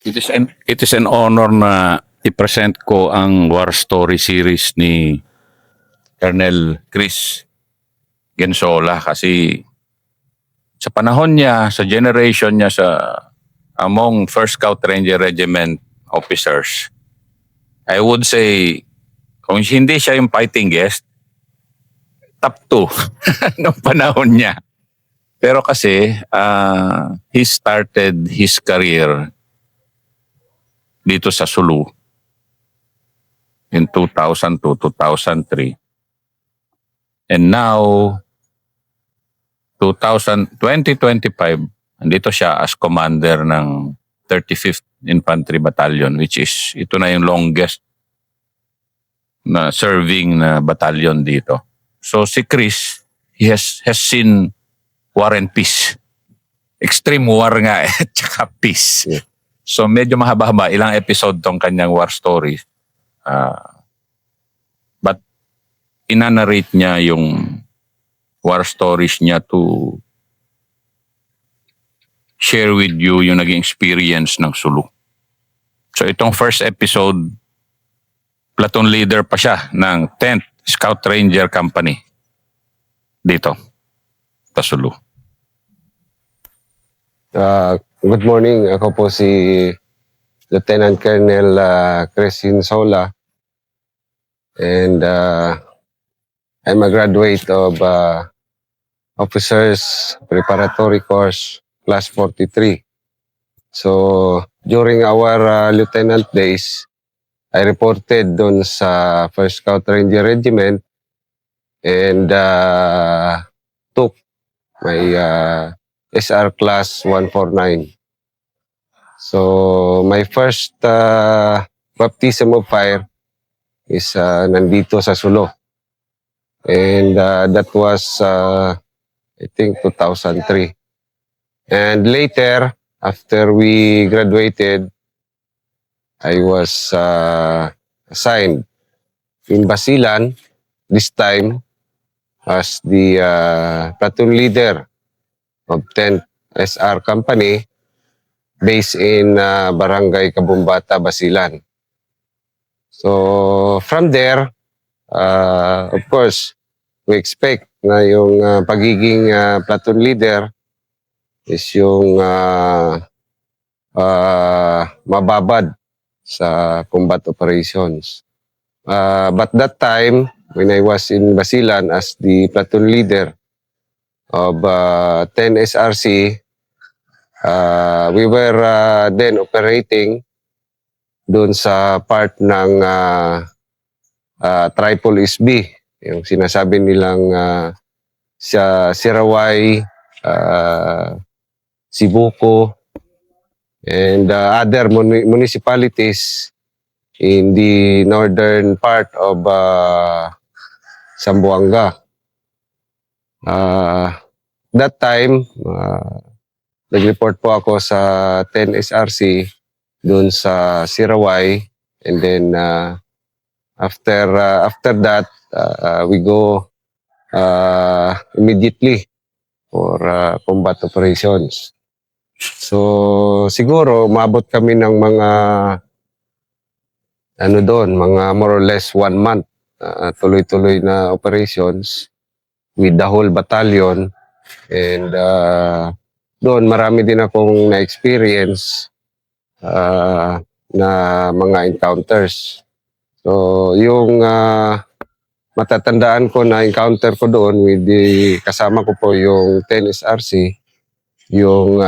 It is an honor na i-present ko ang War Story series ni Colonel Chris Gensola kasi sa panahon niya, sa generation niya, among 1st Scout Ranger Regiment officers, I would say, kung hindi siya yung fighting guest, top 2 ng panahon niya. Pero kasi, he started his career dito sa Sulu in 2002-2003. And now, 2025, andito siya as commander ng 35th Infantry Battalion, which is, ito na yung longest na serving na battalion dito. So si Chris, he has seen war and peace. Extreme war nga at saka peace. Yeah. So medyo mahaba-haba, ilang episode tong kanyang war story. But inanarrate niya yung war stories niya to share with you yung naging experience ng Sulu. So itong first episode, platoon leader pa siya ng 10th Scout Ranger Company dito sa Sulu. Good morning. Ako po si Lieutenant Colonel Chris Gensola, and I'm a graduate of Officers Preparatory Course Class 43. So during our lieutenant days, I reported doon sa 1st Scout Ranger Regiment and took my SR Class 149. So my first baptism of fire is nandito sa Sulu. And that was, I think, 2003. And later, after we graduated, I was assigned in Basilan, this time as the platoon leader of 10th SR Company based in Barangay Kabumbata, Basilan. So from there, of course, we expect na yung pagiging platoon leader is yung mababad sa combat operations. But that time, when I was in Basilan as the platoon leader of 10 SRC, we were then operating doon sa part ng Tripolis B, yung sinasabi nilang sa Sirawai, Sibuko, and other municipalities in the northern part of Zamboanga. That time, nag-report po ako sa 10 SRC doon sa Sirawai, and then after that, we go immediately for combat operations. So siguro umabot kami ng mga mga more or less 1 month tuloy-tuloy na operations with the whole battalion, and doon marami din akong na-experience na mga encounters. So yung matatandaan ko na encounter ko doon with kasama ko po yung 10 SRC, yung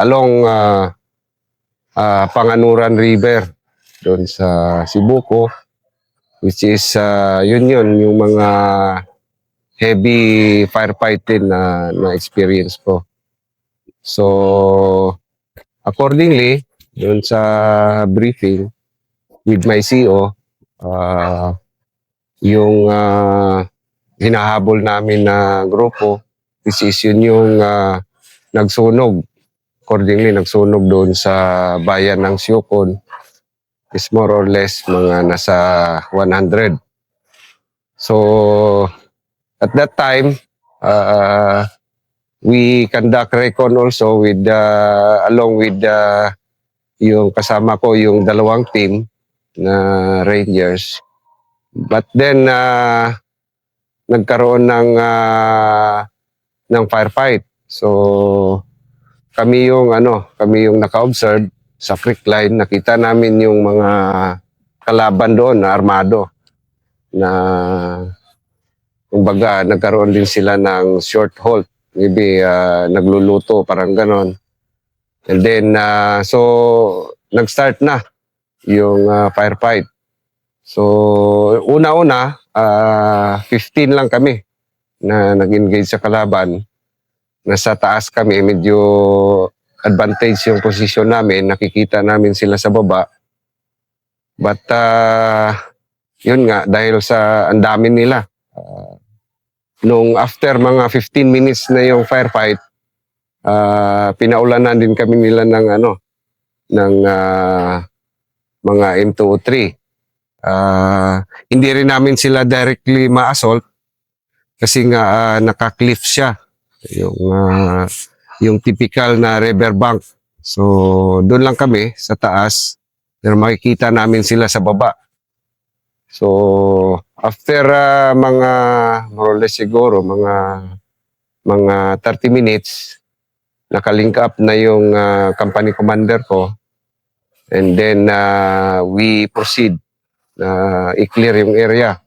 along Panganuran River doon sa Sibuko, which is yun yung mga heavy firefighting na experience ko. So accordingly, doon sa briefing with my CO, yung hinahabol namin na grupo, which is yun yung nagsunog. Accordingly, nagsunog doon sa bayan ng Siokon, is more or less mga nasa 100. So at that time, we conduct recon also with along with yung kasama ko yung dalawang team na Rangers. But then nagkaroon ng firefight. So kami yung naka-observe sa creek line. Nakita namin yung mga kalaban doon na armado na kumbaga nagkaroon din sila ng short halt. Maybe nagluluto, parang ganon. And then so nag-start na yung firefight. So una-una 15 lang kami na nag-engage sa kalaban. Nasa taas kami, medyo advantage yung posisyon namin, nakikita namin sila sa baba. But yun nga, dahil sa ang dami nila, nung after mga 15 minutes na yung firefight, pinaulanan din kami nila ng mga M203. Hindi rin namin sila directly ma-assault kasi nga naka-cliff siya. Yung typical na riverbank. So, doon lang kami sa taas. Pero makikita namin sila sa baba. So, after mga more or less siguro, mga 30 minutes, nakalink up na yung company commander ko. And then, we proceed na i-clear yung area.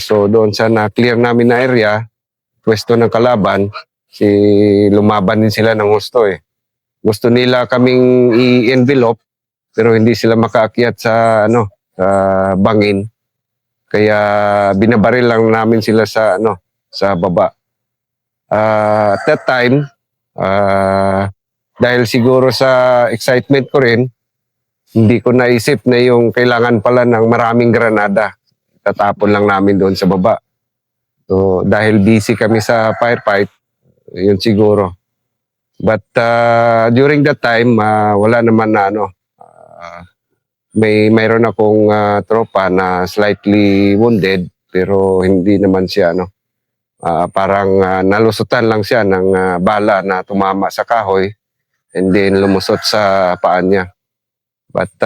So, doon sa na-clear namin na area, pwesto ng kalaban, lumaban din sila ng gusto eh. Gusto nila kaming i-envelope, pero hindi sila makaakyat sa bangin. Kaya binabaril lang namin sila sa baba. At that time, dahil siguro sa excitement ko rin, hindi ko naisip na yung kailangan pala ng maraming granada. Tatapon lang namin doon sa baba. So, dahil busy kami sa firefight, yun siguro. But during that time, wala naman na mayroon akong tropa na slightly wounded, pero hindi naman siya parang nalusutan lang siya ng bala na tumama sa kahoy and then lumusot sa paan niya. But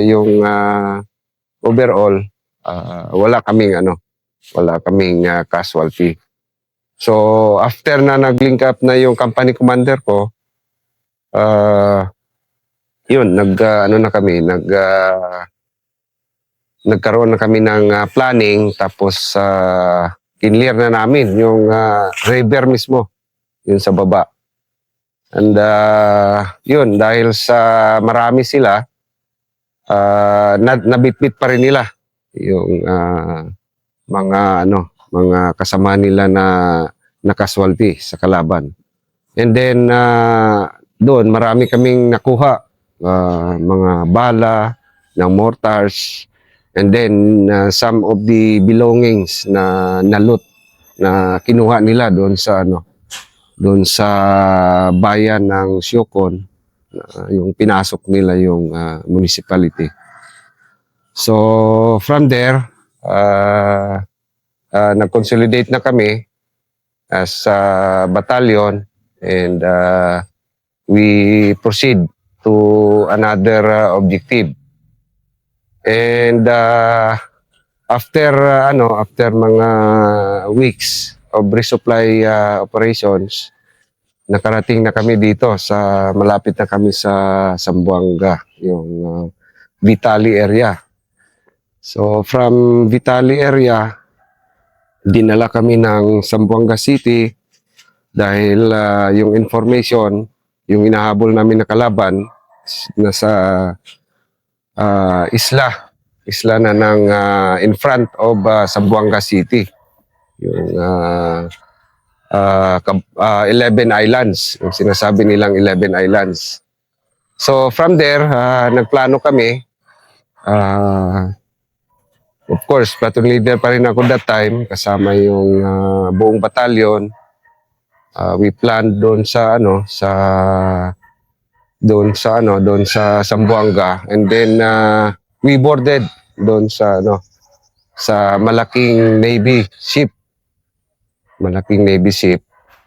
yung overall, wala kaming casualty. So after na nag-link up na yung company commander ko, yun nagkaroon na kami ng planning, tapos kinlear na namin yung river mismo, yun sa baba. And yun, dahil sa marami sila, nabitbit pa rin nila yung mga kasama nila na nakaswalty sa kalaban. And then doon marami kaming nakuha, mga bala ng mortars, and then some of the belongings na loot na kinuha nila doon sa bayan ng Siocon, yung pinasok nila yung municipality. So from there, nag-consolidate na kami as a battalion, and we proceed to another objective. And after mga weeks of resupply operations, nakarating na kami dito malapit na kami sa Zamboanga, yung Vitali area. So from Vitali area, dinala kami ng Zamboanga City dahil yung information, yung inahabol namin na kalaban, nasa isla na ng in front of Zamboanga City. Yung 11 islands, yung sinasabi nilang 11 islands. So from there, nagplano kami. Of course, platoon leader pa rin ako that time, kasama yung buong batalyon. We planned doon sa Zamboanga, and then we boarded doon sa malaking Navy ship.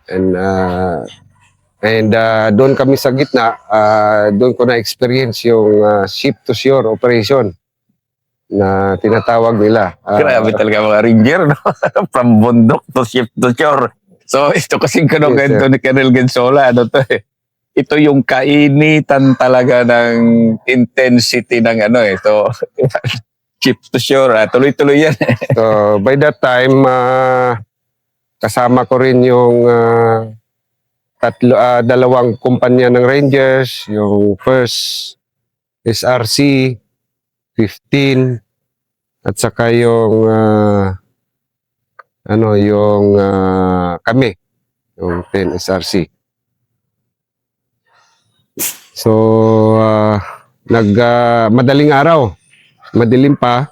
And And doon kami sa gitna, doon ko na-experience yung ship to shore operation na tinatawag nila. Grabe talaga mga ranger, no? From bundok to ship to shore. So, ito kasing Yes, ganito sir. ni Colonel Gensola, ano to eh. Ito yung kainitan talaga ng intensity ng ano eh. So, ship to shore, tuloy-tuloy yan. So, by that time, kasama ko rin yung dalawang kumpanya ng Rangers, yung first SRC 15 at saka yung kami, yung 10 SRC. So, madaling araw, madilim pa,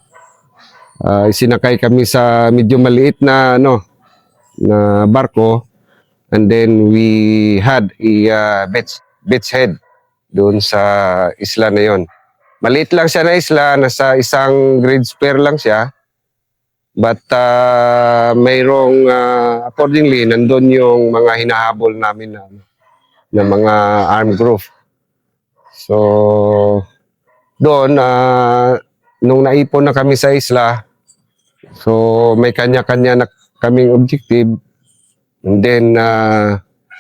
isinakay kami sa medyo maliit na na barko, and then we had a beach head doon sa isla na yon. Maliit lang siya na isla, nasa isang grade spare lang siya. But mayroong accordingly nandun yung mga hinahabol namin na mga armed group. So doon nung naipon na kami sa isla, so may kanya-kanya na kaming objective. And then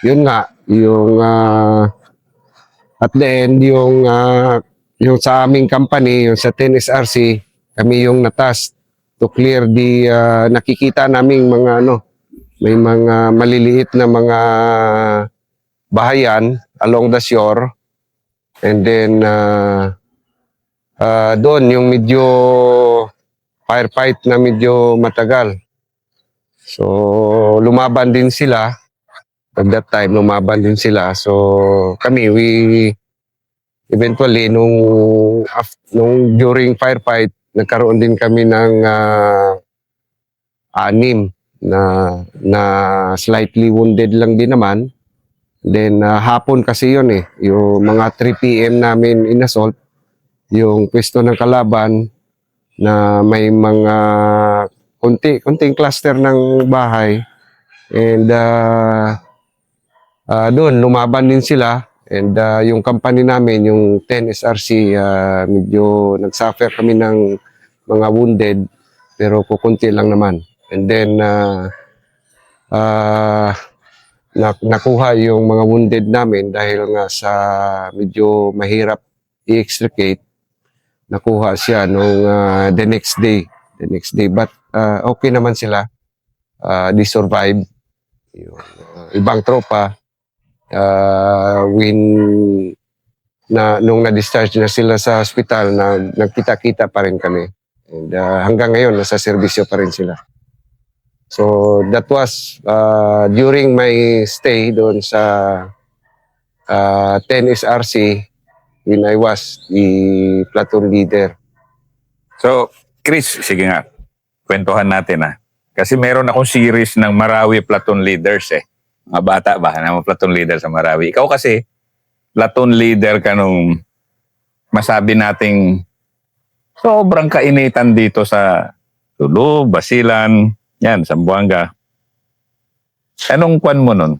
yun nga yung at the end yung sa aming company, yung sa 10 SRC, kami yung natas to clear the nakikita naming mga may mga maliliit na mga bahayan along the shore. And then doon yung medyo firefight na medyo matagal. So lumaban din sila. At that time lumaban din sila. So kami eventually nung during firefight nagkaroon din kami ng 6 na slightly wounded lang din naman. Then hapon kasi yun yung mga 3 PM namin inassault yung pwesto ng kalaban na may mga konting cluster ng bahay, and doon lumaban din sila. And yung company namin, yung 10 SRC, medyo nagsuffer kami ng mga wounded, pero kukunti lang naman. And then nakuha yung mga wounded namin dahil nga sa medyo mahirap i-extricate. Nakuha siya nung the next day. But okay naman sila. They survived. Yung ibang tropa, nung na-discharge na sila sa hospital, nagkita-kita pa rin kami. And hanggang ngayon, nasa serbisyo pa rin sila. So that was during my stay doon sa 10 SRC when I was the platoon leader. So, Chris, sige nga, kwentuhan natin Kasi meron akong series ng Marawi platoon leaders Mga bata ba na mga platoon leader sa Marawi. Ikaw kasi, platoon leader ka nung masabi nating sobrang kainitan dito sa Tulu, Basilan, yan, Zamboanga. Anong kwan mo nun?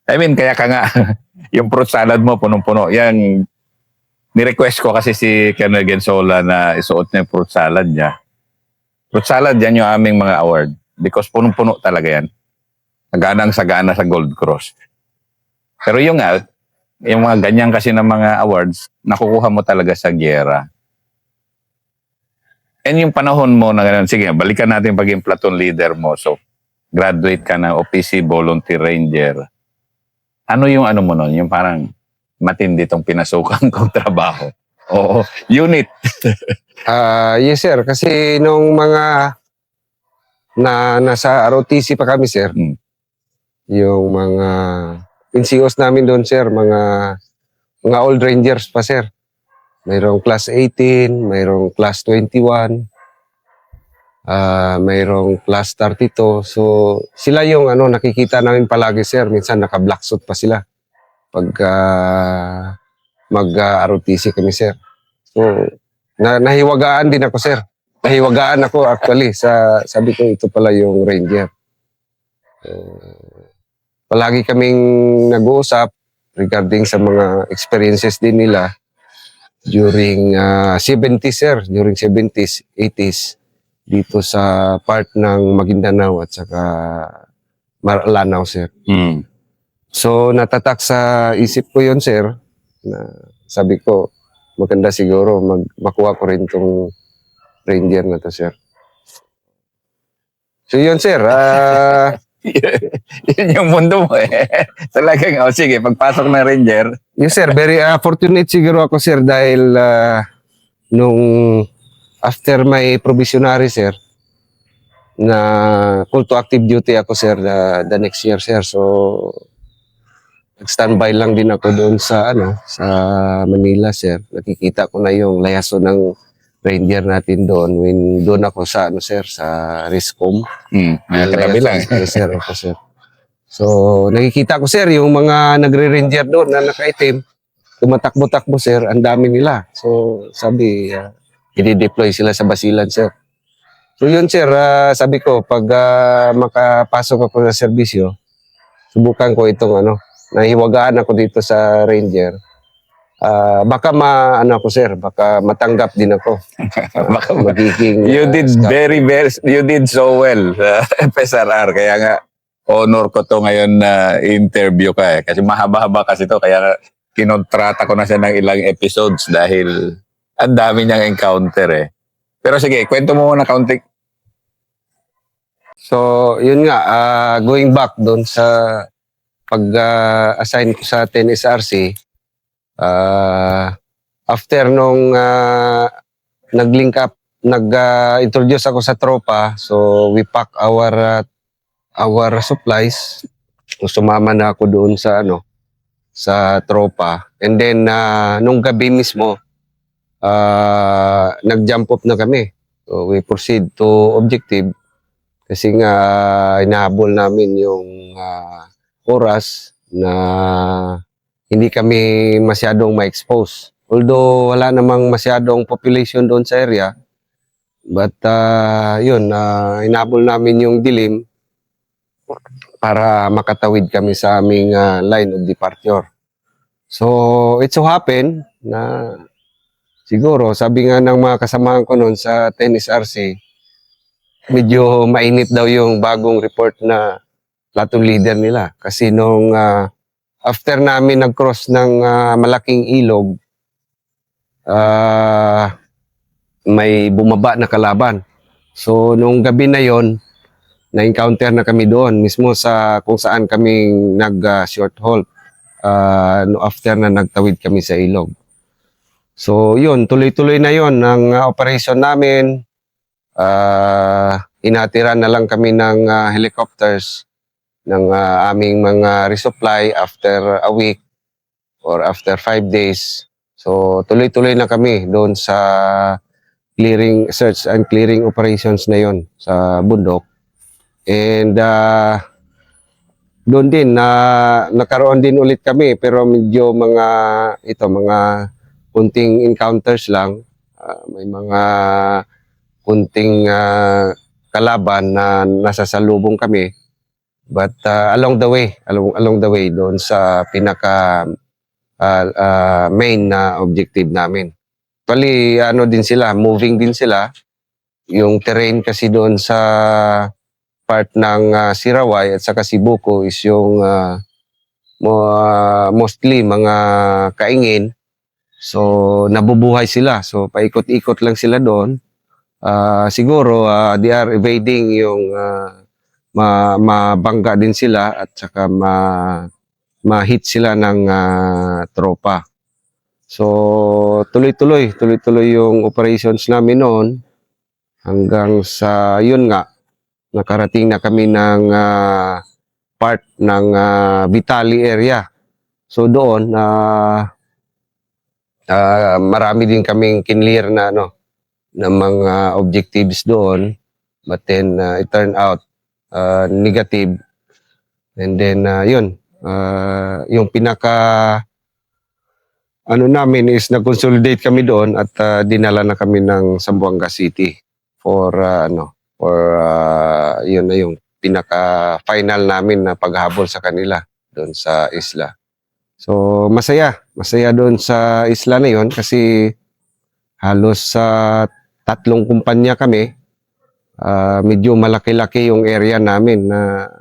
I mean, kaya ka nga, yung fruit salad mo, punong-puno. Yan, ni-request ko kasi si Colonel Gensola na isuot niya yung fruit salad niya. Fruit salad, yan yung aming mga award. Because punong-puno talaga yan. Saganang-sagana sa Gold Cross. Pero yung mga ganyan kasi ng mga awards, nakukuha mo talaga sa giyera. And yung panahon mo na ganun, sige, balikan natin paging platoon leader mo. So, graduate ka na OPC Volunteer Ranger. Ano yung ano mo nun? Yung parang matindi tong pinasukan kong trabaho. Oo, unit. Yes sir, kasi nung mga nasa ROTC pa kami sir, yung mga NCOs namin doon sir, mga old rangers pa sir. Mayroong class 18, mayroong class 21, mayroong class 32. So sila yung nakikita namin palagi sir, minsan naka-black suit pa sila pag mag-ROTC kami sir. So nahiwagaan din ako sir. Nahiwagaan ako actually sabi ko ito pala yung ranger. Palagi kaming nag-uusap regarding sa mga experiences din nila during 70s, sir, during 70s, 80s dito sa part ng Maguindanao at saka Lanao, sir. Mm. So natatak sa isip ko yun, sir, na sabi ko maganda siguro makuha ko rin tong Ranger na to, sir. So yun, sir, Yun yung mundo mo eh. Talagang, sige, pagpasok ng Ranger, yes, sir, very fortunate siguro ako, sir, dahil nung after my probationary, sir, na call to active duty ako, sir, the next year, sir. So nag-standby lang din ako doon sa sa Manila, sir. Nakikita ko na yung layaso ng Ranger natin doon when doon ako sa sir, sa Riscom. may katabi lang. Yes, sir, ako, sir. So nakikita ko, sir, yung mga nagre-Ranger doon na nakaitim, tumatakbo-takbo, sir, ang dami nila. So sabi, i-deploy sila sa Basilan, sir. So yun, sir, sabi ko, pag makapasok ako sa serbisyo, subukan ko itong nahiwagaan ako dito sa Ranger. Baka ako, sir, baka matanggap din ako. Baka magiging you did scout. you did so well sa FSRR. Kaya nga, honor ko to ngayon na interview ka eh. Kasi mahaba-haba kasi to. Kaya nga, kinontrata ko na siya ng ilang episodes dahil ang dami niyang encounter eh. Pero sige, kwento mo muna kaunti. So, yun nga, going back doon sa pag-assign ko sa 10 SRC, after nung nag-introduce ako sa tropa, so we pack our supplies. So, sumama na ako doon sa sa tropa. And then nung gabi mismo, nag-jump up na kami. So we proceed to objective kasi nga inahabol namin yung oras na hindi kami masyadong ma-expose. Although wala namang masyadong population doon sa area, but yun, inahabol namin yung dilim para makatawid kami sa aming line of departure. So it so happen na siguro, sabi nga ng mga kasamahan ko noon sa 10 SRC, medyo mainit daw yung bagong report na platoon leader nila. Kasi nung after namin nag-cross ng malaking ilog, may bumaba na kalaban. So nung gabi na yon, na-encounter na kami doon mismo sa kung saan kami nag-short halt after na nagtawid kami sa ilog. So yun, tuloy-tuloy na yun ang operation namin. Inatiran na lang kami ng helicopters ng aming mga resupply after a week or after 5 days. So tuloy-tuloy na kami doon sa search and clearing operations na yon sa bundok. And doon din nakaroon din ulit kami, pero medyo mga kunting encounters lang. May mga kunting kalaban na nasasalubong kami. But along the way doon sa pinaka main na objective namin. Actually, din sila, moving din sila. Yung terrain kasi doon sa part ng Sirawai at saka Sibuko is yung mostly mga kaingin. So, nabubuhay sila. So, paikot-ikot lang sila doon. Siguro, they are evading yung mabangga din sila at saka ma-hit sila ng tropa. So, tuloy-tuloy yung operations namin noon hanggang sa, yun nga, nakarating na kami ng part ng Vitali area. So, doon, marami din kaming kinlear na na mga objectives doon, but then it turned out negative. And then yun, yung pinaka namin is nag-consolidate kami doon at dinala na kami ng Zamboanga City for yun na yung pinaka final namin na paghabol sa kanila doon sa isla. So masaya doon sa isla na yon kasi halos sa 3 kumpanya kami. Medyo malaki-laki yung area namin na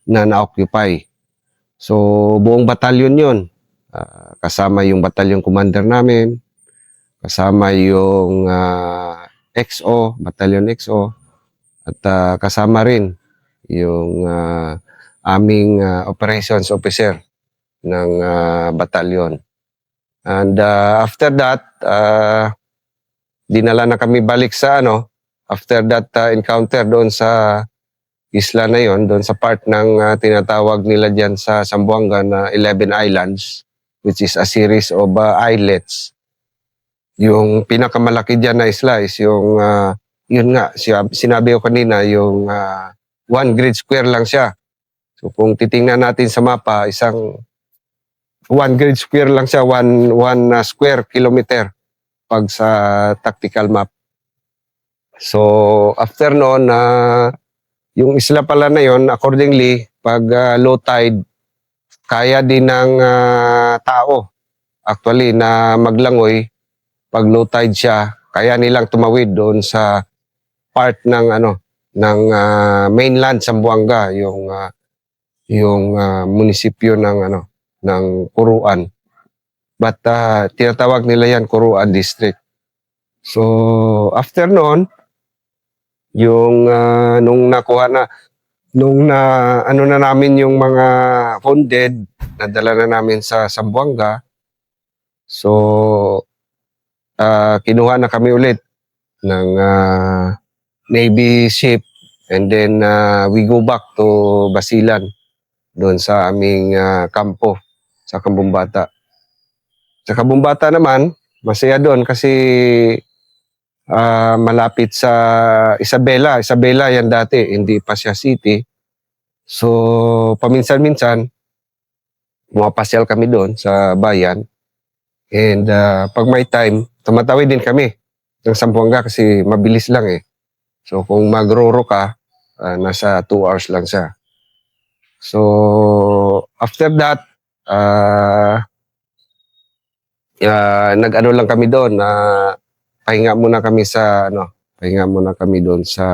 na-occupy. So buong batalyon yon. Kasama yung batalyon commander namin, kasama yung XO, batalyon XO, at kasama rin yung aming operations officer ng batalyon. And after that, dinala na kami balik sa after that encounter doon sa isla na yon, doon sa part ng tinatawag nila dyan sa Zamboanga na 11 Islands, which is a series of islets. Yung pinakamalaki dyan na isla is yung, yun nga, sinabi ko kanina, yung 1 grid square lang siya. So kung titingnan natin sa mapa, isang 1 grid square lang siya, 1 square kilometer pag sa tactical map. So after noon, yung isla pala na yon, accordingly, pag low tide, kaya din ng tao actually na maglangoy. Pag low tide siya, kaya nilang tumawid doon sa part ng ng mainland Zamboanga, yung munisipyo ng ng Curuan. But tinatawag nila yan Curuan District. So after noon, yung nung nakuha na na namin yung mga wounded, nadala na namin sa Zamboanga. So kinuha na kami ulit ng Navy ship, and then we go back to Basilan doon sa aming kampo sa Kambumbata. Sa Kambumbata naman, masaya doon kasi malapit sa Isabela. Isabela yan dati, hindi pa siya city. So, paminsan-minsan, pumapasyal kami doon sa bayan. And pag may time, tumatawid din kami ng Zamboanga kasi mabilis lang eh. So, kung magroro ka, nasa 2 hours lang siya. So, after that, nag-ano lang kami doon na pahinga muna kami doon sa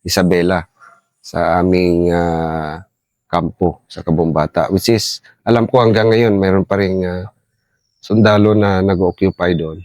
Isabela, sa aming kampo sa Kabumbata, which is alam ko hanggang ngayon mayroon pa ring sundalo na nag-occupy doon.